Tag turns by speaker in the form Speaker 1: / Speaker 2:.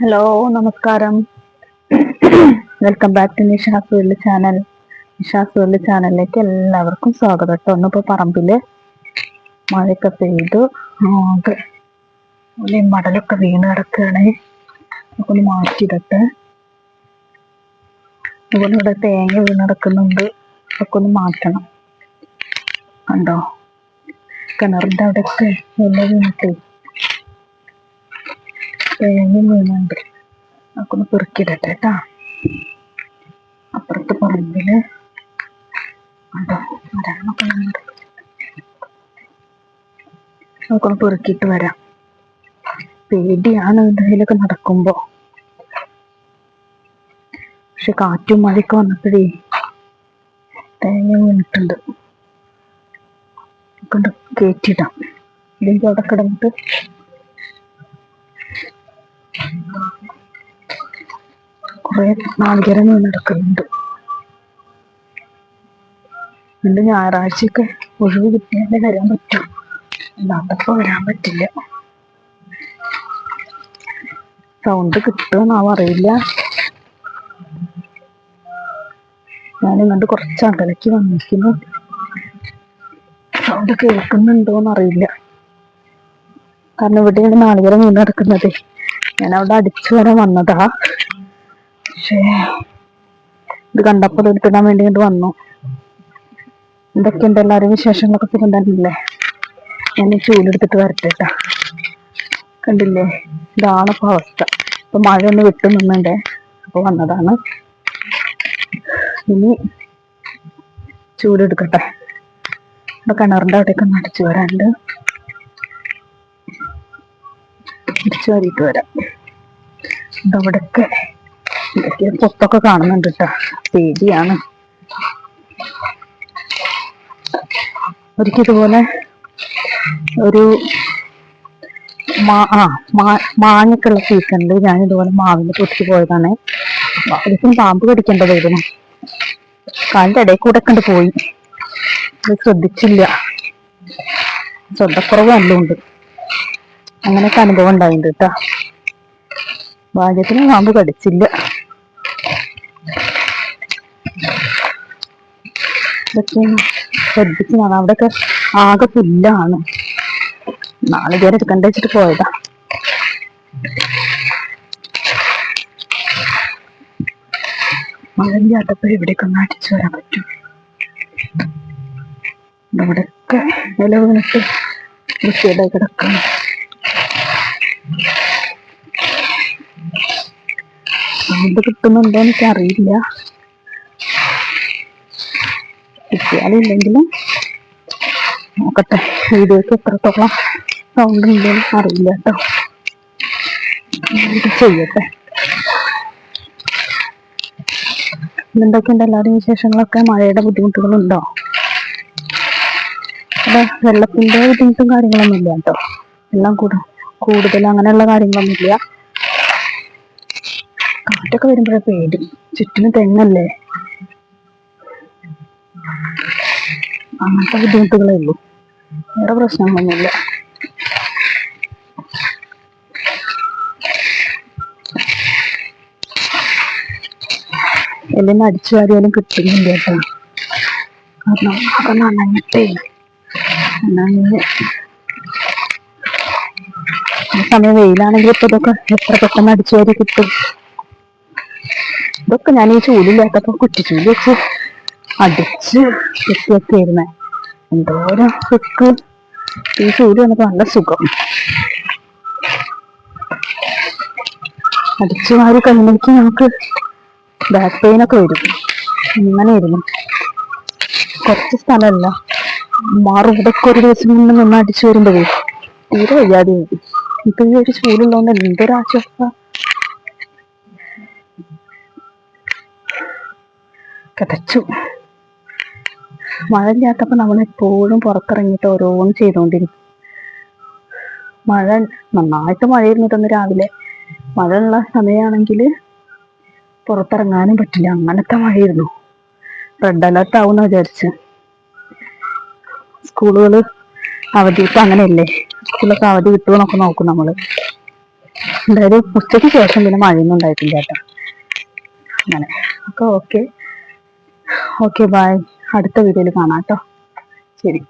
Speaker 1: Hello, നമസ്കാരം. Welcome back to Nisha's world channel. Nisha's world ചാനലിലേക്ക് എല്ലാവർക്കും സ്വാഗതം. ഒന്നിപ്പോ പറമ്പില് മഴയൊക്കെ പെയ്തു ആകെ മടലൊക്കെ വീണ് കിടക്കുകയാണ്. ഒക്കെ ഒന്ന് മാറ്റിയിടട്ടെ. അതുപോലെ ഇവിടെ തേങ്ങ വീണ് കിടക്കുന്നുണ്ട്, ഒക്കെ ഒന്ന് മാറ്റണം. കണ്ടോ, കിണറിന്റെ അവിടെയൊക്കെ വെള്ളം വീണിട്ട് തേങ്ങ വീണുണ്ട്. അതൊക്കെ ഒന്ന് പെറുക്കിയിടട്ടെ കേട്ടാ. അപ്പുറത്ത് പറമ്പില് കണ്ടോ മരങ്ങളൊക്കെ വീണിട്ട്, അതൊക്കെ ഒന്ന് പെറുക്കിയിട്ട് വരാം. പേടിയാണ് എന്തെങ്കിലുമൊക്കെ നടക്കുമ്പോ. പക്ഷെ കാറ്റും മഴയൊക്കെ വന്നപ്പോഴേ തേങ്ങ വീണിട്ടുണ്ട്. കൊണ്ട് കയറ്റിയിടാം, ഇല്ലെങ്കിൽ അവിടെ കിടന്നിട്ട് കുറെ നാളികേരം വീണ് കിടക്കുന്നുണ്ട്. ഇന്ന് ഞായറാഴ്ചയൊക്കെ ഒഴിവ് കിട്ടിയാലേ വരാൻ പറ്റൂ, അല്ലാത്തപ്പോ വരാൻ പറ്റില്ല. സൗണ്ട് കിട്ടുമെന്നാവും അറിയില്ല. ഞാനിങ്ങോട്ട് കുറച്ച് അകലേക്ക് വന്നിരിക്കുന്നു. സൗണ്ട് കേൾക്കുന്നുണ്ടോന്ന് അറിയില്ല. കാരണം ഇവിടെയാണ് നാളികേരം വീണ് കിടക്കുന്നത്. ഞാൻ അവിടെ അടിച്ചു വരാൻ വന്നതാ. പക്ഷേ ഇത് കണ്ടപ്പോൾ എടുത്തിടാൻ വേണ്ടി ഇങ്ങോട്ട് വന്നു. എന്തൊക്കെയുണ്ട് എല്ലാവരും വിശേഷങ്ങളൊക്കെ സുഖം? ഞാൻ ഈ ചൂലെടുത്തിട്ട് വരട്ടേട്ടാ. കണ്ടില്ലേ, ഇതാണ് ഇപ്പൊ അവസ്ഥ. ഇപ്പൊ മഴ ഒന്ന് വിട്ടു നിന്നുണ്ടേ, അപ്പൊ വന്നതാണ്. ഇനി ചൂലെടുക്കട്ടെ. ഇവിടെ കിണറിന്റെ അവിടേക്ക് ഒന്ന് അടിച്ചു വരാണ്ട്, അടിച്ചു വാരിയിട്ട് വരാം. അവിടെയൊക്കെ ഇതൊക്കെ പൊത്തൊക്കെ കാണുന്നുണ്ട് കേട്ടാ, പേടിയാണ്. ഒരിക്കൽ ഇതുപോലെ ഒരു മാങ്ങൊക്കെയുള്ള സീസണില് ഞാൻ ഇതുപോലെ മാവിന് പൊട്ടിച്ച് പോയതാണ്. അതിപ്പം പാമ്പ് കടിക്കേണ്ടതായിരുന്നു. കാലിന്റെ ഇടയിൽ കൂടെ കണ്ട് പോയി, അത് ശ്രദ്ധിച്ചില്ല. ശ്രദ്ധക്കുറവ് നല്ലുണ്ട്. അങ്ങനെയൊക്കെ അനുഭവം ഉണ്ടായിട്ടുണ്ട് കേട്ടാ. ഭാഗ്യത്തിന് പാമ്പ് കടിച്ചില്ല. ഇതൊക്കെ ശ്രദ്ധിക്കുന്നതാണ്. അവിടെയൊക്കെ ആകെ പുല്ലാണ്. നാളികേരം എടുക്കണ്ട വെച്ചിട്ട് പോയതാ. മഴയില്ലാത്തപ്പോൾ ഇവിടേക്ക് ഒന്ന് അടിച്ചു വരാൻ പറ്റും. ഇവിടെയൊക്കെ ഇല വീണിട്ട് വൃത്തിയായി കിടക്കണം. സൗണ്ട് കിട്ടുന്നുണ്ടോ എനിക്ക് അറിയില്ല. കിട്ടിയാലില്ലെങ്കിലും നോക്കട്ടെ, വീഡിയോക്ക് എത്രത്തോളം സൗണ്ട് ഉണ്ടെന്ന് അറിയില്ല കേട്ടോ. ചെയ്യട്ടെ. എന്തൊക്കെയുണ്ട് എല്ലാവരും വിശേഷങ്ങളൊക്കെ? മഴയുടെ ബുദ്ധിമുട്ടുകളുണ്ടോ? അവിടെ വെള്ളത്തിന്റെ ബുദ്ധിമുട്ടും കാര്യങ്ങളൊന്നും ഇല്ല കേട്ടോ. എല്ലാം കൂടുതൽ അങ്ങനെയുള്ള കാര്യങ്ങളൊന്നും ഇല്ല. കാറ്റൊക്കെ വരുമ്പോഴേ പേടി. ചുറ്റിനും തെങ്ങല്ലേ, അങ്ങനത്തെ ബുദ്ധിമുട്ടുകളേ ഉള്ളൂ. വേറെ പ്രശ്നങ്ങളൊന്നുമില്ല. എല്ലാം അടിച്ചു വാരിയാലും കിട്ടുന്നില്ല കേട്ടോ. കാരണം അതൊക്കെ നനഞ്ഞിട്ടേ സമയം വെയിലാണെങ്കിൽ ഇപ്പൊ ഇതൊക്കെ എത്ര പെട്ടെന്ന് അടിച്ചു വാരി കിട്ടും. ഇതൊക്കെ ഞാൻ ഈ ചൂടില്ലാത്തപ്പോ കുറ്റിച്ചൂല് വെച്ച് അടിച്ച് കെട്ടിയൊക്കെയായിരുന്നേ. എന്തോരം സുക്ക്. ഈ ചൂട് വന്നപ്പോ നല്ല സുഖം. അടിച്ചു വാരി കഴിയുമ്പോഴേക്ക് നമുക്ക് ബാക്ക് പെയിനൊക്കെ വരും. ഇങ്ങനെയായിരുന്നു. കുറച്ച് സ്ഥലമല്ല, മറുപടൊക്കെ ഒരു ദിവസം നിന്ന് അടിച്ചു വരുമ്പോഴേ തീരെ വയ്യാതെ വരും. ഇപ്പൊ ഈ ഒരു ചൂടുള്ളതുകൊണ്ട് എന്തൊരാശ്വാസ. കിതച്ചു. മഴ ഇല്ലാത്തപ്പോ നമ്മളെപ്പോഴും പുറത്തിറങ്ങിയിട്ട് ഓരോന്ന് ചെയ്തുകൊണ്ടിരിക്കും. മഴ നന്നായിട്ട് മഴയിരുന്നിട്ടൊന്ന് രാവിലെ മഴ ഉള്ള സമയമാണെങ്കിൽ പുറത്തിറങ്ങാനും പറ്റില്ല. അങ്ങനത്തെ മഴയായിരുന്നു. റെഡ് അലർട്ട് ആവുമെന്ന് വിചാരിച്ച്. സ്കൂളുകൾ അവധി, ഇപ്പൊ അങ്ങനെയല്ലേ, സ്കൂളൊക്കെ അവധി കിട്ടുമെന്നൊക്കെ നോക്കും നമ്മള്. എന്തായാലും ഉച്ചയ്ക്ക് ശേഷം പിന്നെ മഴയൊന്നും ഉണ്ടായിട്ടില്ല കേട്ടോ. അങ്ങനെ ഒക്കെ ഓക്കെ. Okay bye. അടുത്ത വീഡിയോയിൽ കാണാം കേട്ടോ. ശരി.